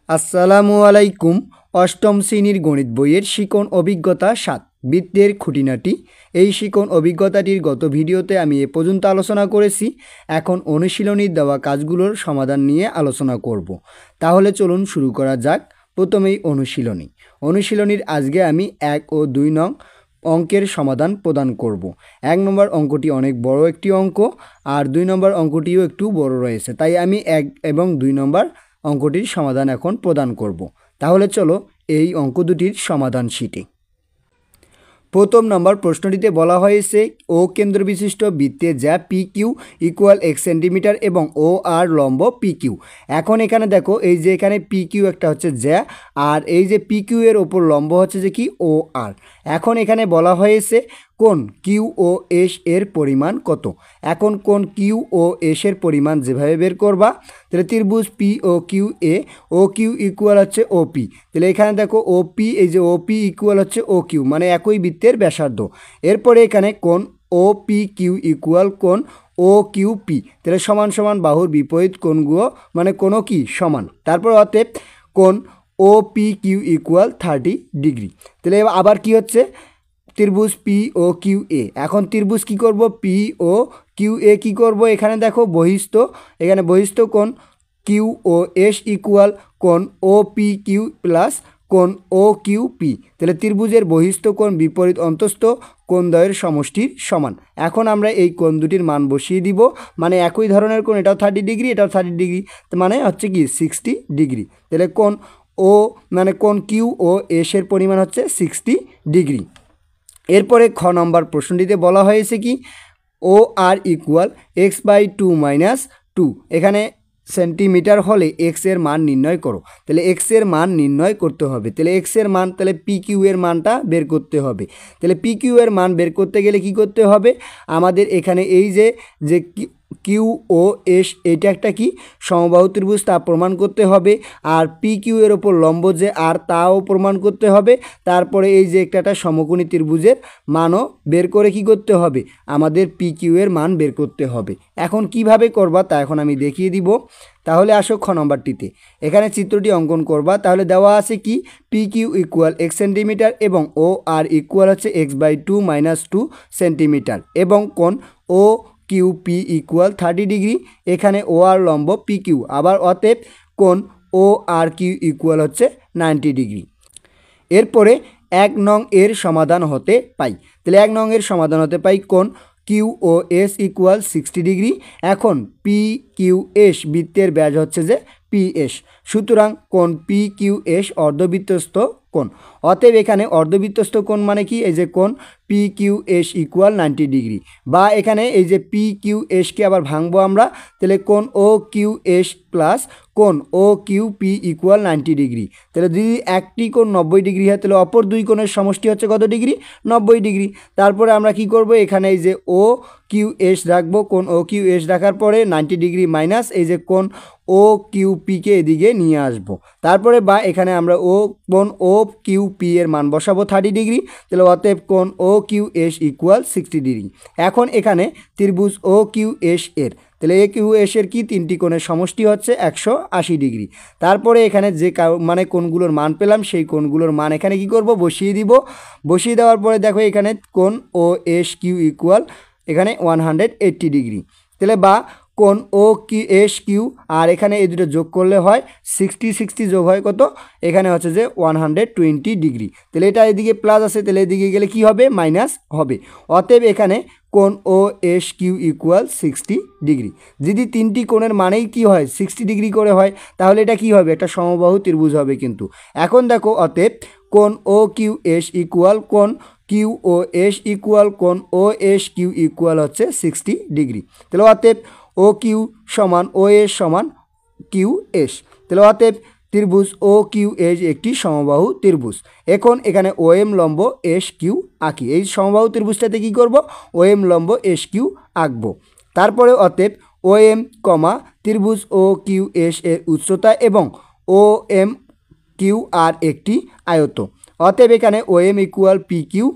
আসসালামু আলাইকুম। অষ্টম শ্রেণীর গণিত বইয়ের শিকন অভিজ্ঞতা ৭ বৃত্তের খুঁটিনাটি। এই শিকন অভিজ্ঞতাটির গত ভিডিওতে আমি এ পর্যন্ত আলোচনা করেছি। এখন অনুশীলনীর দেওয়া কাজগুলোর সমাধান নিয়ে আলোচনা করব। তাহলে চলুন শুরু করা যাক। প্রথমেই অনুশীলনীর আজকে আমি ১ ও ২ নং অঙ্কের সমাধান প্রদান করব। ১ নম্বর অঙ্কটি অনেক বড় একটি অঙ্ক, আর ২ নম্বর অঙ্কটিও একটু বড় রয়েছে, তাই আমি ১ এবং ২ নম্বর অঙ্কটির সমাধান এখন প্রদান করব। তাহলে চলো এই অঙ্ক দুটির সমাধান শিটে। প্রথম নম্বর প্রশ্নটিতে বলা হয়েছে ও কেন্দ্র বিশিষ্ট বৃত্তে যা পি কিউ ইকুয়াল ১ সেন্টিমিটার এবং ও আর লম্ব পি কিউ। এখন এখানে দেখো এই যে এখানে পি কিউ একটা হচ্ছে জ্যা, আর এই যে পি কিউ এর ওপর লম্ব হচ্ছে যে কি ও আর। এখন এখানে বলা হয়েছে কোণ কিউ ও এস এর পরিমাণ কত। এখন কোণ কিউ ও এস এর পরিমাণ যেভাবে বের করবা, তাহলে ত্রিভুজ পি ও কিউ এ, ও কিউ ইকুয়াল হচ্ছে ও পি। তাহলে এখানে দেখো ও পি, এই যে ও পি ইকুয়াল হচ্ছে ও কিউ, মানে একই বৃত্তের ব্যাসার্ধ। এরপরে এখানে কোণ ও পি কিউ ইকুয়াল কোণ ও কিউ পি, তাহলে সমান সমান বাহুর বিপরীত কোণগুলো মানে কোনো কি সমান। তারপর অতএব কোণ ও পি কিউ ইকুয়াল 30 ডিগ্রি। তাহলে আবার কি হচ্ছে ত্রিভুজ পি ও কিউ এ। এখন ত্রিভুজ কি করব, পি ও কিউ এ কি করব, এখানে দেখো বহিস্থ, এখানে বহিস্থ কোণ কিউ ও এস ইকুয়াল কোণ ও পি কিউ প্লাস কোণ ও কিউ পি। তাহলে ত্রিভুজের বহিস্থ কোণ বিপরীত অন্তস্থ কোণদ্বয়ের সমষ্টির সমান। এখন আমরা এই কোণ দুটির মান বসিয়ে দিব, মানে একই ধরনের কোণ, এটাও 30 ডিগ্রি এটাও 30 ডিগ্রি, মানে হচ্ছে কি 60 ডিগ্রি। তাহলে কোণ ও মানে কোণ কিউ ও এস এর পরিমাণ হচ্ছে 60 ডিগ্রি। এরপরে খ নম্বর প্রশ্নটিতে বলা হয়েছে কি ও আর ইকুয়াল x/2 - 2। এখানে সেন্টিমিটার হলে এক্স এর মান নির্ণয় করো। তাহলে এক্স এর মান নির্ণয় করতে হবে, তাহলে এক্স এর মান, তাহলে পি কিউ এর মানটা বের করতে হবে। তাহলে পি কিউ এর মান বের করতে গেলে কি করতে হবে, আমাদের এখানে এই যে কিউ ও এস এটা একটা কি সমবাহু ত্রিভুজ, তা প্রমাণ করতে হবে। আর পি কিউ এর ওপর লম্ব যে আর, তাও প্রমাণ করতে হবে। তারপরে এই যে একটা সমকোণী ত্রিভুজের মানও বের করে কি করতে হবে, আমাদের পি কিউ এর মান বের করতে হবে। এখন কিভাবে করবা তা এখন আমি দেখিয়ে দিব। তাহলে আসো খ নম্বরটিতে, এখানে চিত্রটি অঙ্কন করবা। তাহলে দেওয়া আছে কি পি কিউ ইকুয়াল 1 সেন্টিমিটার এবং ও আর ইকুয়াল হচ্ছে x/2 - 2 সেন্টিমিটার এবং কোণ O Q P equal 30 degree. এখানে ও আর লম্ব পি কিউ, আবার অতএব কোণ ও আর কিউ ইকুয়াল হচ্ছে 90 ডিগ্রি। এরপরে 1 নং এর সমাধান হতে পাই। তাহলে 1 নং এর সমাধান হতে পাই কোণ কিউ ও এস ইকুয়াল 60 ডিগ্রি। এখন পি কিউ এস বৃত্তের ব্যাস হচ্ছে যে পি এস, সুতরাং কোণ পি কিউ এস অর্ধবৃত্তস্থ কোণ। অতএব এখানে অর্ধবৃত্তস্থ কোণ মানে কি, এই যে কোণ P Q S equal 90 degree, বা এখানে এই যে পি কিউ এসকে আবার ভাঙবো আমরা। তাহলে কোণ ও কিউ এস প্লাস কোণ O Q P equal 90 degree. তাহলে যদি একটি কোণ 90 ডিগ্রি হয়, তাহলে অপর দুই কোণের সমষ্টি হচ্ছে কত ডিগ্রি, 90 ডিগ্রি। তারপরে আমরা কি করব, এখানে এই যে ও কিউ এস রাখবো, কোণ ও কিউ এস রাখার পরে 90 ডিগ্রি মাইনাস এই যে কোণ ও কিউ পিকে এদিকে নিয়ে আসবো। তারপরে বা এখানে আমরা কোণ ও কিউ পি এর মান বসাবো 30 ডিগ্রি। তাহলে অতএব কোণ O Q S equal 60 degree. এখন এখানে ত্রিভুজ ও কিউ এস এর, তাহলে এ কিউ এস এর কি তিনটি কোণের সমষ্টি হচ্ছে 180 ডিগ্রি। তারপরে এখানে যে মানে কোণগুলোর মান পেলাম, সেই কোণগুলোর মান এখানে কি করব, বসিয়ে দিব। বসিয়ে দেওয়ার পরে দেখো এখানে কোণ ও এস কিউ ইকুয়াল এখানে 180 ডিগ্রি। তাহলে বা কোণ O Q S Q R এখানে এই দুটো যোগ করলে হয় 60 যোগ হয় কত, এখানে হচ্ছে যে 120 ডিগ্রি। তাহলে এটা এদিকে প্লাস আছে, তাহলে এদিকে গেলে কি হবে, মাইনাস হবে। অতএব এখানে কোণ ও এস কিউ ইকুয়াল 60 ডিগ্রি। যদি তিনটি কোণের মানেই কি হয় 60 ডিগ্রি করে হয়, তাহলে এটা কি হবে, একটা সমবাহু ত্রিভুজ হবে কিন্তু। এখন দেখো অতএব কোণ ও কিউ এস ইকুয়াল কোণ কিউ ও এস ইকুয়াল কোণ ও এস কিউ ইকুয়াল হচ্ছে 60 ডিগ্রি। তাহলে অতএব ও কিউ সমান ও এস সমান কিউ এস। তাহলে অতএব ত্রিভুজ ও কিউ এস একটি সমবাহু ত্রিভুজ। এখন এখানে ও এম লম্ব এস কিউ আঁকি। এই সমবাহু ত্রিভুজটাতে কি করব, ও এম লম্ব এস কিউ আঁকবো। তারপরে অতএব ও এম কমা ত্রিভুজ ও কিউ এস এর উচ্চতা এবং ও এম কিউ আর একটি আয়ত। অতএব এখানে ও এম ইকুয়াল পি কিউ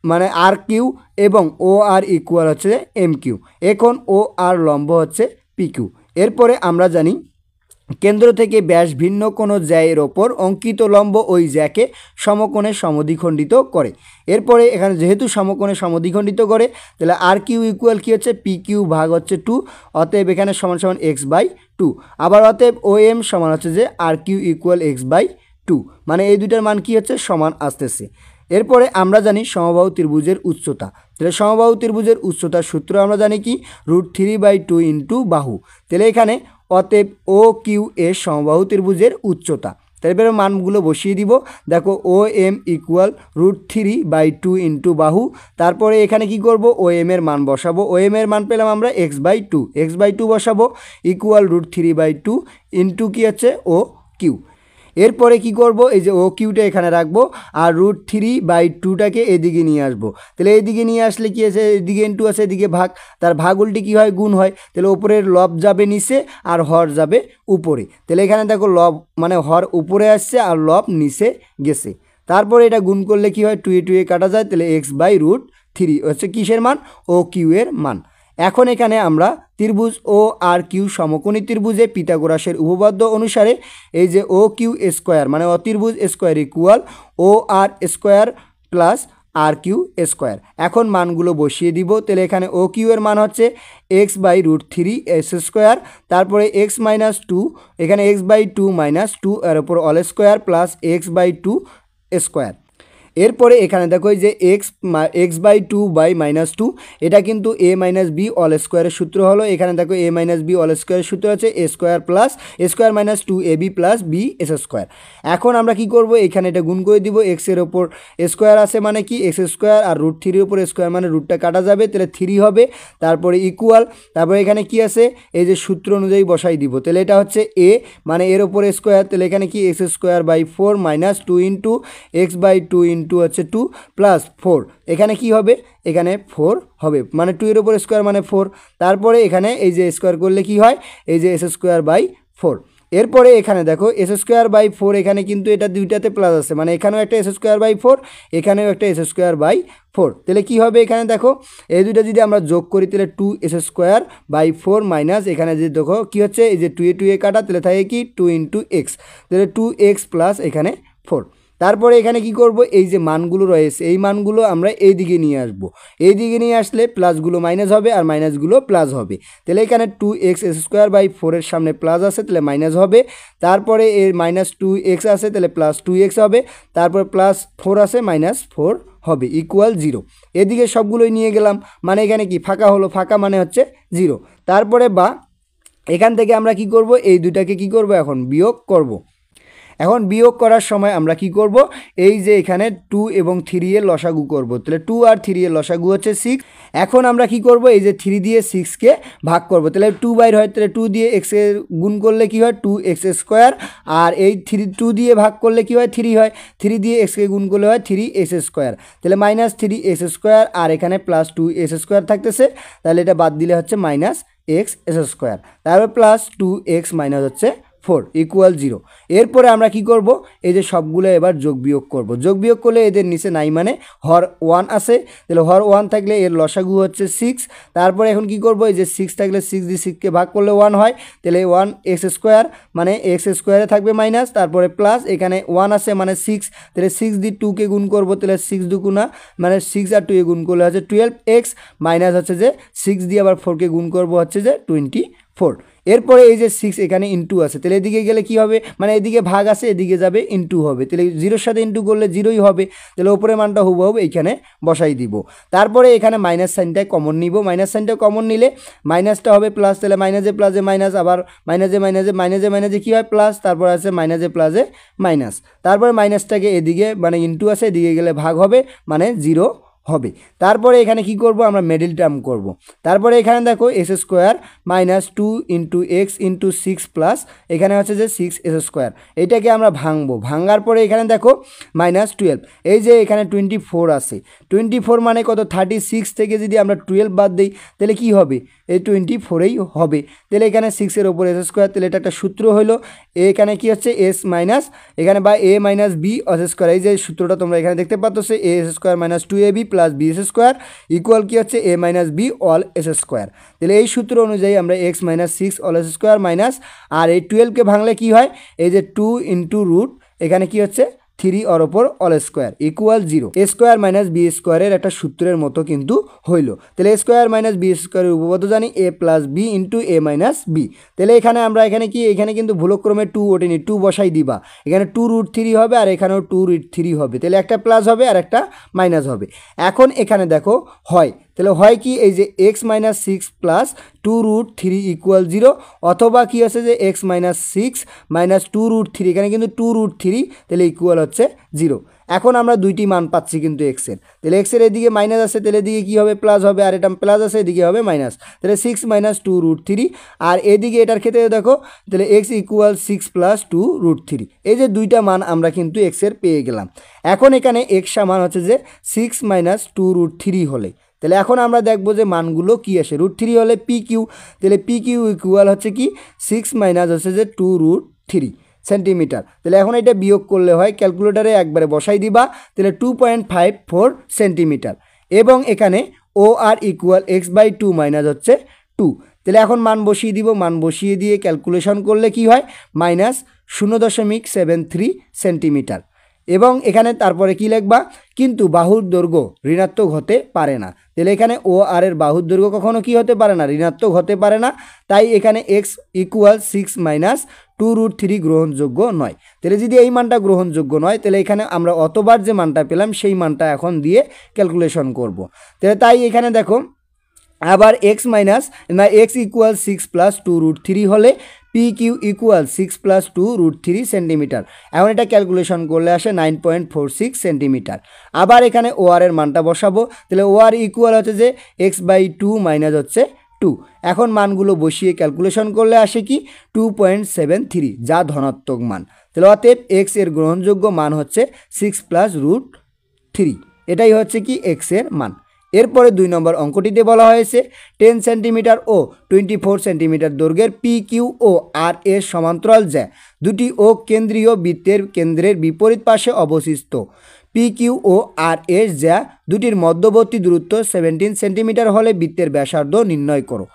মানে আর কিউ এবং ও আর ইকুয়াল হচ্ছে এম কিউ। এখন ও আর লম্ব হচ্ছে পি কিউ। এরপরে আমরা জানি কেন্দ্র থেকে ব্যাস ভিন্ন কোনো জ্যায়ের ওপর অঙ্কিত লম্ব ওই জ্যাকে সমকোণে সমদ্বিখণ্ডিত করে। এরপরে এখানে যেহেতু সমকোণে সমদ্বিখণ্ডিত করে তাহলে আর কিউ ইকুয়াল কী হচ্ছে পি কিউ ভাগ হচ্ছে 2, অতএব এখানে সমান সমান x/2। আবার অতএব ও এম সমান হচ্ছে যে আর কিউ ইকুয়াল x/2, মানে এই দুইটার মান কী হচ্ছে সমান আসতেছে। এরপরে আমরা জানি সমবাহু ত্রিভুজের উচ্চতা, তাহলে সমবাহু ত্রিভুজের উচ্চতার সূত্র আমরা জানি কি √3/2 ইন্টু বাহু। তাহলে এখানে অতএব ও কিউ এর সমবাহু ত্রিভুজের উচ্চতা, তাহলে এবার মানগুলো বসিয়ে দিব। দেখো ও এম ইকুয়াল √3/2 ইন্টু বাহু, তারপরে এখানে কি করব ও এম এর মান বসাবো। ও এম এর মান পেলাম আমরা x/2 বসাবো ইকুয়াল √3/2 ইন্টু কি আছে ও কিউ। এরপরে কি করব এই যে ও কিউটা এখানে রাখবো আর √3/2টাকে এদিকে নিয়ে আসবো। তাহলে এদিকে নিয়ে আসলে কি আছে এদিকে ইন্টু আছে এদিকে ভাগ, তার ভাগ উল্টে কী হয় গুণ হয়। তাহলে উপরের লব যাবে নিচে আর হর যাবে উপরে। তাহলে এখানে দেখো লব মানে হর উপরে আসছে আর লব নিচে গেছে। তারপরে এটা গুণ করলে কি হয় 2 এ কাটা যায়, তাহলে x/√3 হচ্ছে কিসের মান ও কিউ এর মান। এখন এখানে আমরা ত্রিভুজ ও আর কিউ সমকোণী ত্রিভুজে পিথাগোরাসের উপপাদ্য অনুসারে এই যে ও কিউ স্কোয়ার মানে অতির্ভুজ স্কোয়ার ইকুয়াল ও আর স্কোয়ার প্লাস আর কিউ স্কোয়ার। এখন মানগুলো বসিয়ে দিব। তাহলে এখানে ও কিউ এর মান হচ্ছে x/√3 s স্কোয়ার, তারপরে x-2 এখানে x/2 -2 এর উপর all square plus x/2 square. এরপরে এখানে দেখো যে x/2/-2 এটা কিন্তু a - b অল স্কোয়ারের সূত্র হলো। এখানে দেখো a - b অল স্কোয়ারের সূত্র আছে a square plus a square -2ab plus b s square. এখন আমরা কি করব এখানে এটা গুণ করে দিব। x এর ওপর স্কোয়ার আছে মানে কি x স্কোয়ার আর √3 এর উপর স্কোয়ার মানে রুটটা কাটা যাবে, তাহলে 3 হবে। তারপরে ইকুয়াল, তারপরে এখানে কি আছে এই যে সূত্র অনুযায়ী বসাই দিব। তাহলে এটা হচ্ছে a মানে এর ওপর স্কোয়ার, তাহলে এখানে কি x²/4 -2 ইন্টু x/2 ইন্টু হচ্ছে 2 প্লাস 4, এখানে কি হবে এখানে 4 হবে মানে 2 এর উপর স্কোয়ার মানে 4। তারপরে এখানে এই যে স্কোয়ার করলে কি হয় এই যে s²/4। এরপরে এখানে দেখো s²/4 এখানে কিন্তু এটা দুইটাতে প্লাস আছে মানে এখানেও একটা s²/4 এখানেও একটা s²/4। তাহলে কি হবে এখানে দেখো এই দুইটা যদি আমরা যোগ করি তাহলে 2s²/4 মাইনাস এখানে যে দেখো কি হচ্ছে এই যে 2 এ কাটা, তাহলে থাকে কি 2 ইন্টু এক্স, তাহলে 2x প্লাস এখানে 4। তারপরে এখানে কি করব এই যে মানগুলো রয়েছে এই মানগুলো আমরা এই দিকে নিয়ে আসব। এই দিকে নিয়ে আসলে প্লাসগুলো মাইনাস হবে আর মাইনাসগুলো প্লাস হবে। তাহলে এখানে 2x s²/4 এর সামনে প্লাস আছে তাহলে মাইনাস হবে, তারপরে এর -2x আছে তাহলে প্লাস 2x হবে, তারপর প্লাস 4 আছে -4 হবে ইকুয়াল 0। এদিকে সবগুলোই নিয়ে গেলাম মানে এখানে কি ফাঁকা হলো, ফাঁকা মানে হচ্ছে 0। তারপরে বা এখান থেকে আমরা কি করব এই দুটাকে কি করব এখন বিয়োগ করব। এখন বিয়োগ করার সময় আমরা কি করব এই যে এখানে 2 এবং 3 এর লসাগু করব। তাহলে 2 আর 3 এর লসাগু হচ্ছে 6। এখন আমরা কি করব এই যে 3 দিয়ে 6কে ভাগ করব, তাহলে 2 বাইর হয় তাহলে 2 দিয়ে x এর গুণ করলে কি হয় 2x², আর এই 2 দিয়ে ভাগ করলে কি হয় 3 হয়, 3 দিয়ে x কে গুণ করলে হয় 3s², তাহলে -3s² আর এখানে +2s² থাকতেছে, তাহলে এটা বাদ দিলে হচ্ছে -x(s²), তারপর প্লাস 2x মাইনাস হচ্ছে 4 ইকুয়াল 0। এরপরে আমরা কি করব এই যে সবগুলো এবার যোগ বিয়োগ করব। যোগ বিয়োগ করলে এদের নিচে নাই মানে হর 1 আছে, তাহলে হর 1 থাকলে এর লসাগু হচ্ছে 6। তারপরে এখন কি করব এই যে 6 থাকলে 6 দিয়ে 6কে ভাগ করলে 1 হয়, তাহলে 1x² মানে x² থাকবে মাইনাস, তারপরে প্লাস এখানে 1 আছে মানে 6, তাহলে 6 দিয়ে 2কে গুণ করব, তাহলে 6 দুগুণা মানে 6 আর 2 এ গুণ করলে হচ্ছে 12x মাইনাস হচ্ছে যে 6 দিয়ে আবার 4কে গুণ করব হচ্ছে যে 24। এরপরে এই যে 6 এখানে ইন্টু আছে, তাহলে এদিকে গেলে কি হবে মানে এদিকে ভাগ আছে এদিকে যাবে ইন্টু হবে, তাহলে 0-র সাথে ইন্টু করলে 0ই হবে, তাহলে উপরে মানটা হুবহু এইখানে বসাই দিব। তারপরে এখানে মাইনাস সাইনটা কমন নিব, মাইনাস সাইনটা কমন নিলে মাইনাসটা হবে প্লাস, তাহলে মাইনাসে প্লাসে মাইনাস, আবার মাইনাসে মাইনাসে মাইনাসে মাইনাসে কী হয় প্লাস, তারপর আছে মাইনাসে প্লাসে মাইনাস, তারপরে মাইনাসটাকে এদিকে মানে ইন্টু আছে এদিকে গেলে ভাগ হবে মানে 0 হবে। তারপরে এখানে কি করব আমরা মিডল টার্ম করব। তারপরে এখানে দেখো s² -2 into x into 6 plus এখানে হচ্ছে যে 6s², এটাকে আমরা ভাঙবো। ভাঙার পরে এখানে দেখো -12, এই যে এখানে 24 আছে, 24 মানে কত 36 থেকে যদি আমরা 12 বাদ দিই তাহলে কি হবে এই 24ই হবে। তাহলে এখানে 6 এর ওপর s², তাহলে এটা একটা সূত্র হলো এখানে কি হচ্ছে এস মাইনাস এখানে বা A minus B whole square, এই যে সূত্রটা তোমরা এখানে দেখতে পাচ্ছ, A S square minus 2ab plus B S square equal কি হচ্ছে A minus B whole S square. তাহলে এই সূত্র অনুযায়ী আমরা X minus 6 whole S square minus আর এই 12কে ভাঙলে কি হয়, এই যে 2 ইন্টু রুট এখানে কি হচ্ছে 3 ওর ওপর অল স্কোয়ার ইকুয়াল 0। এ স্কোয়ার মাইনাস বি স্কোয়ারের একটা সূত্রের মতো কিন্তু হইল। তাহলে এ স্কোয়ার মাইনাস বি স্কোয়ারের উপপাদ্য জানি এ প্লাস বি ইন্টু এ মাইনাস বি। তাহলে এখানে আমরা এখানে কি এখানে কিন্তু ভুলক্রমে 2 ওঠেনি, 2 বসাই দিবা, এখানে 2 রুট 3 হবে আর এখানেও 2 রুট 3 হবে। তাহলে একটা প্লাস হবে আর একটা মাইনাস হবে। এখন এখানে দেখো হয়, তাহলে হয় কি এই যে x minus 6 plus 2 root 3 equal 0, অথবা কি আছে যে এক্স মাইনাস 6 মাইনাস 2 রুট 3, এখানে কিন্তু 2 রুট 3 তাহলে ইকুয়াল হচ্ছে 0। এখন আমরা দুইটি মান পাচ্ছি কিন্তু এক্সের, তাহলে এক্সের এদিকে মাইনাস আছে, তাহলে এদিকে কী হবে প্লাস হবে, আর এটা প্লাস আছে এদিকে হবে মাইনাস, তাহলে 6 মাইনাস 2 রুট 3, আর এদিকে এটার ক্ষেত্রে দেখো তাহলে এক্স ইকুয়াল 6 প্লাস 2 রুট 3। এই যে দুইটা মান আমরা কিন্তু এক্সের পেয়ে গেলাম। এখন এখানে এক্স মান হচ্ছে যে 6 মাইনাস 2 রুট 3 হলে, তাহলে এখন আমরা দেখব যে মানগুলো কি আসে। রুট 3 হলে পি কিউ, তাহলে পি কিউ ইকুয়াল হচ্ছে কি 6 মাইনাস হচ্ছে যে 2 রুট 3 সেন্টিমিটার। তাহলে এখন এটা বিয়োগ করলে হয়, ক্যালকুলেটারে একবারে বসাই দিবা, তাহলে 2.54 সেন্টিমিটার। এবং এখানে ও আর ইকুয়াল এক্স বাই 2 মাইনাস হচ্ছে 2। তাহলে এখন মান বসিয়ে দিব, মান বসিয়ে দিয়ে ক্যালকুলেশন করলে কি হয় মাইনাস 0.73 সেন্টিমিটার। এবং এখানে তারপরে কি লিখবা, কিন্তু বাহুর দৈর্ঘ্য ঋণাত্মক হতে পারে না। তাহলে এখানে ও আর এর বাহুর দৈর্ঘ্য কখনো কি হতে পারে না, ঋণাত্মক হতে পারে না। তাই এখানে এক্স ইকুয়াল 6 মাইনাস 2 রুট 3 গ্রহণযোগ্য নয়। তাহলে যদি এই মানটা গ্রহণযোগ্য নয়, তাহলে এখানে আমরা অতবার যে মানটা পেলাম সেই মানটা এখন দিয়ে ক্যালকুলেশন করব। তাহলে তাই এখানে দেখো আবার এক্স মাইনাস না এক্স ইকুয়াল 6 প্লাস 2 রুট 3 হলে P Q equal 6 plus 2 root 3 centimetre. এখন এটা ক্যালকুলেশন করলে আসে 9.46 সেন্টিমিটার। আবার এখানে ও আর এর মানটা বসাবো, তাহলে ও আর ইকুয়াল হচ্ছে যে এক্স বাই 2 মাইনাস হচ্ছে 2। এখন মানগুলো বসিয়ে ক্যালকুলেশন করলে আসে কি 2.73, যা ধনাত্মক মান। তাহলে অতএব এক্স এর গ্রহণযোগ্য মান হচ্ছে 6 প্লাস রুট 3, এটাই হচ্ছে কি এক্স এর মান। এরপরে 2 নম্বর অঙ্কটিতে বলা হয়েছে 10 সেন্টিমিটার ও 24 সেন্টিমিটার দৈর্ঘ্যের পি কিউ ও আর এর সমান্তরাল যা দুটি ও কেন্দ্রীয় বৃত্তের কেন্দ্রের বিপরীত পাশে অবস্থিত। পি কিউ ও আর এস যা দুটির মধ্যবর্তী দূরত্ব 17 সেন্টিমিটার হলে বৃত্তের ব্যাসার্ধ নির্ণয় করো।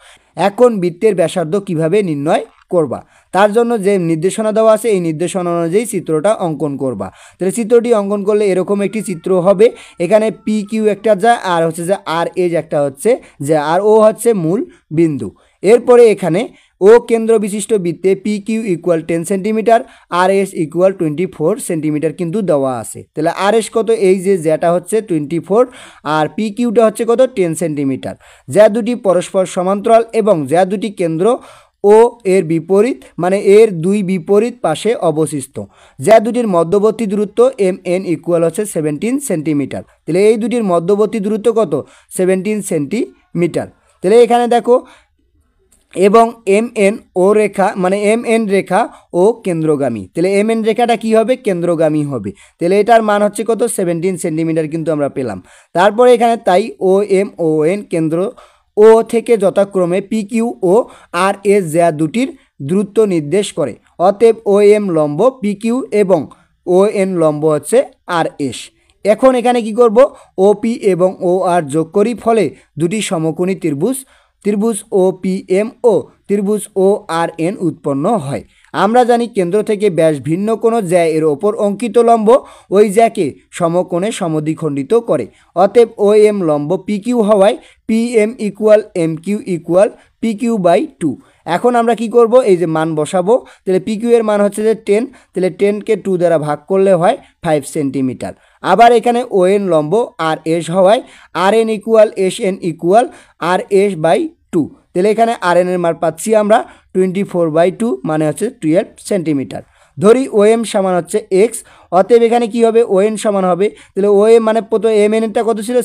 এখন বৃত্তের ব্যাসার্ধ কিভাবে নির্ণয় করবা, তার জন্য যে নির্দেশনা দেওয়া আছে এই নির্দেশনা অনুযায়ী চিত্রটা অঙ্কন করবা। তাহলে চিত্রটি অঙ্কন করলে এরকম একটি চিত্র হবে। এখানে পি কিউ একটা যায়, আর হচ্ছে যে আর এজ একটা হচ্ছে যে, আর ও হচ্ছে মূল বিন্দু। এরপরে এখানে ও কেন্দ্র বিশিষ্ট বৃত্তে পি কিউ ইকুয়াল 10 সেন্টিমিটার, আর এস ইকুয়াল 24 সেন্টিমিটার কিন্তু দেওয়া আছে। তাহলে আর এস কত, এই যে যেটা হচ্ছে 24 আর পি কিউটা হচ্ছে কত 10 সেন্টিমিটার। যা দুটি পরস্পর সমান্তরাল এবং যা দুটি কেন্দ্র ও এর বিপরীত মানে এর দুই বিপরীত পাশে অবস্থিত। যা দুটির মধ্যবর্তী দূরত্ব এম এন ইকুয়াল হচ্ছে 17 সেন্টিমিটার। তাহলে এই দুটির মধ্যবর্তী দূরত্ব কত 17 সেন্টিমিটার। তাহলে এখানে দেখো এবং এম এন ও রেখা মানে এম এন রেখা ও কেন্দ্রগামী। তাহলে এম এন রেখাটা কি হবে, কেন্দ্রগামী হবে। তাহলে এটার মান হচ্ছে কত 17 সেন্টিমিটার কিন্তু আমরা পেলাম। তারপরে এখানে তাই ও এম ও এন কেন্দ্র ও থেকে যথাক্রমে পি কিউ ও আর এস যা দুটির দূরত্ব নির্দেশ করে। অতএব ও এম লম্ব পি কিউ এবং ও এন লম্ব হচ্ছে আর এস। এখন এখানে কি করব, ও পি এবং ও আর যোগ করি, ফলে দুটি সমকোণী ত্রিভুজ ও পি এম ও ত্রিভুজ ও আর এন উৎপন্ন হয়। আমরা জানি কেন্দ্র থেকে ব্যাস ভিন্ন কোনো জ্যা এর ওপর অঙ্কিত লম্ব ওই জ্যাকে সমকোণে সমদ্বিখণ্ডিত করে। অতএব ও এম লম্ব পি কিউ হওয়ায় P M equal M Q equal P Q by 2। এখন আমরা কি করব, এই যে মান বসাবো। তাহলে পি কিউ এর মান হচ্ছে যে 10, তাহলে 10কে 2 দ্বারা ভাগ করলে হয় 5 সেন্টিমিটার। আবার এখানে ও এন লম্ব আর এস হওয়ায় R N equal S N equal R S by 2। তাহলে এখানে আর এন এর মান পাচ্ছি আমরা 24/2 মানে হচ্ছে 12 সেন্টিমিটার। ধরি ও এম সমান হচ্ছে এক্স, অতএব এখানে কি হবে ও এন সমান হবে, তাহলে ও এম মানে প্রথম এম এনটা কত ছিল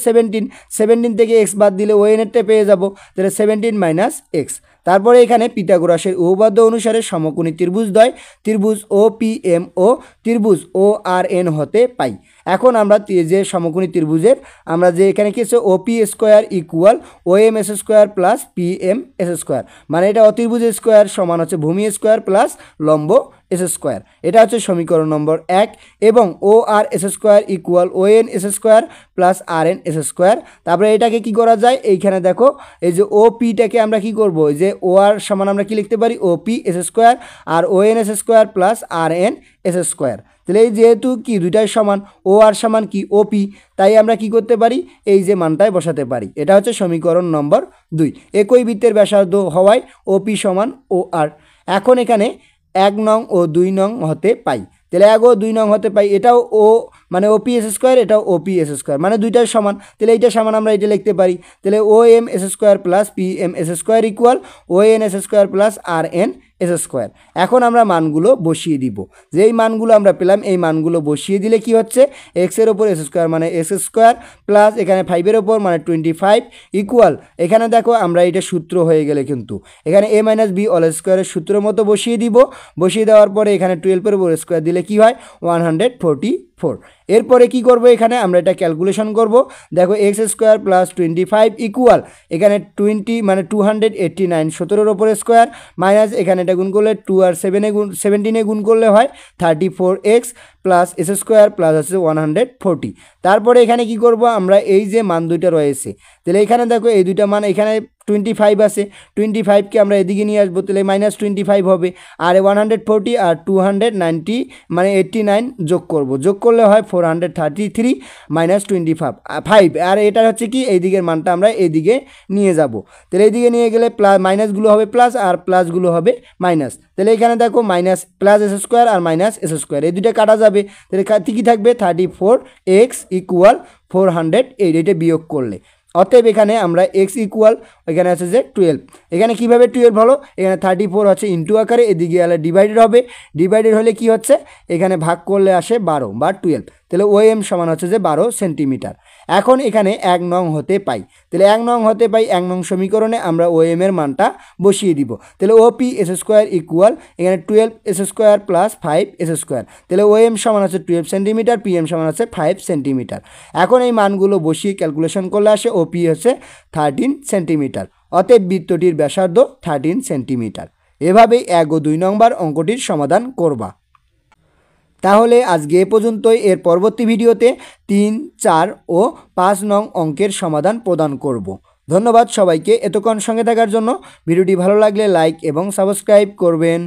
17 থেকে এক্স বাদ দিলে ও এনটা পেয়ে যাব, তাহলে 17 মাইনাস এক্স। তারপরে এখানে পিথাগোরাসের উপপাদ্য অনুসারে সমকোণী ত্রিভুজদ্বয় ত্রিভুজ ও পি এম ও ত্রিভুজ ও আর এন হতে পাই। এখন আমরা যে সমকোণী ত্রিভুজের আমরা যে এখানে কি আছে OP square equal OM S square plus PM S square, মানে এটা অতিভুজ স্কোয়ার সমান হচ্ছে ভূমি স্কোয়ার প্লাস লম্ব এস স্কোয়ার। এটা হচ্ছে সমীকরণ নম্বর 1। এবং O R S square equal O N S square plus R N S square. তারপরে এটাকে কি করা যায়, এইখানে দেখো এই যে ও পিটাকে আমরা কি করব, এই যে ও আর সমান আমরা কি লিখতে পারি ও পি এস স্কোয়ার আর O N S square plus R N S square. তাহলে এই যেহেতু কি দুইটাই সমান, ও আর সমান কি ও পি, তাই আমরা কি করতে পারি এই যে মানটায় বসাতে পারি। এটা হচ্ছে সমীকরণ নম্বর 2। একই বৃত্তের ব্যাসার্ধ হওয়ায় ও পি সমান ও আর। এখন এখানে 1 নং ও 2 নং হতে পাই, তাহলে 1 ও 2 নং হতে পাই, এটাও ও মানে ও পি এস স্কোয়ার, এটাও ও পি এস স্কোয়ার, মানে দুইটাই সমান। তাহলে এইটা সমান আমরা এটা লিখতে পারি। তাহলে O M S square plus P M S square equal O N S square plus R N S square. এখন আমরা মানগুলো বসিয়ে দিব, যেই মানগুলো আমরা পেলাম এই মানগুলো বসিয়ে দিলে কি হচ্ছে এক্সের ওপর এস স্কোয়ার মানে এস স্কোয়ার প্লাস এখানে 5-এর ওপর মানে 25 ইকুয়াল, এখানে দেখো আমরা এটা সূত্র হয়ে গেলে কিন্তু এখানে এ মাইনাস বি অল স্কোয়ারের সূত্র মতো বসিয়ে দিব। বসিয়ে দেওয়ার পরে এখানে 12-এর ওপর স্কোয়ার দিলে কি হয় 144। এরপরে কি করব, এখানে আমরা এটা ক্যালকুলেশন করব। দেখো এক্স স্কোয়ার প্লাস 25 ইকুয়াল এখানে 20 মানে 289 17-এর ওপর স্কোয়ার মাইনাস এখানে এটা গুণ করলে 2 আর 17-এ গুণ করলে হয় 34x plus S square plus হচ্ছে 140। তারপরে এখানে কি করব আমরা এই যে মান দুইটা রয়েছে, তাহলে এখানে দেখো এই দুইটা মান এখানে 25 আছে, 25কে আমরা এদিকে নিয়ে আসবো, তাহলে মাইনাস 25 হবে। আর 140 আর 290 মানে 89 যোগ করব, যোগ করলে হয় 433 মাইনাস 25 আর এটা হচ্ছে কি এই দিকের মানটা আমরা এইদিকে নিয়ে যাব। তাহলে এইদিকে নিয়ে গেলে প্লাস মাইনাসগুলো হবে প্লাস আর প্লাসগুলো হবে মাইনাস। তাহলে এখানে দেখো মাইনাস প্লাস এস স্কোয়ার আর মাইনাস এস স্কোয়ার এই দুইটা কাটা যাবে, তাহলে কি থাকবে 34x ইকুয়াল 408, এটা বিয়োগ করলে। অতএব এখানে আমরা x ইকুয়াল এখানে আছে যে 12। এখানে কিভাবে 12 হলো, এখানে 34 হচ্ছে ইন্টু আকারে, এদিকে গেলে ডিভাইডেড হবে, ডিভাইডেড হলে কি হচ্ছে এখানে ভাগ করলে আসে 12 বা 12। তাহলে ও এম সমান হচ্ছে যে 12 সেন্টিমিটার। এখন এখানে 1 নং হতে পাই, তাহলে 1 নং হতে পাই 1 নং সমীকরণে আমরা ও এম এর মানটা বসিয়ে দিব। তাহলে O P S square equal এখানে 12 S square plus 5 S square, তাহলে ও এম সমান হচ্ছে 12 সেন্টিমিটার, পি এম সমান হচ্ছে 5 সেন্টিমিটার। এখন এই মানগুলো বসিয়ে ক্যালকুলেশন করলে আসে ও পি হচ্ছে 13 সেন্টিমিটার। অতএব বৃত্তটির ব্যাসার্ধ 13 সেন্টিমিটার। এভাবেই 1 ও 2 নম্বর অঙ্কটির সমাধান করবা। তাহলে আজকে এ পর্যন্তই, এর পরবর্তী ভিডিওতে 3, 4 ও 5 নং অঙ্কের সমাধান প্রদান করব। ধন্যবাদ সবাইকে এতক্ষণ সঙ্গে থাকার জন্য। ভিডিওটি ভালো লাগলে লাইক এবং সাবস্ক্রাইব করবেন।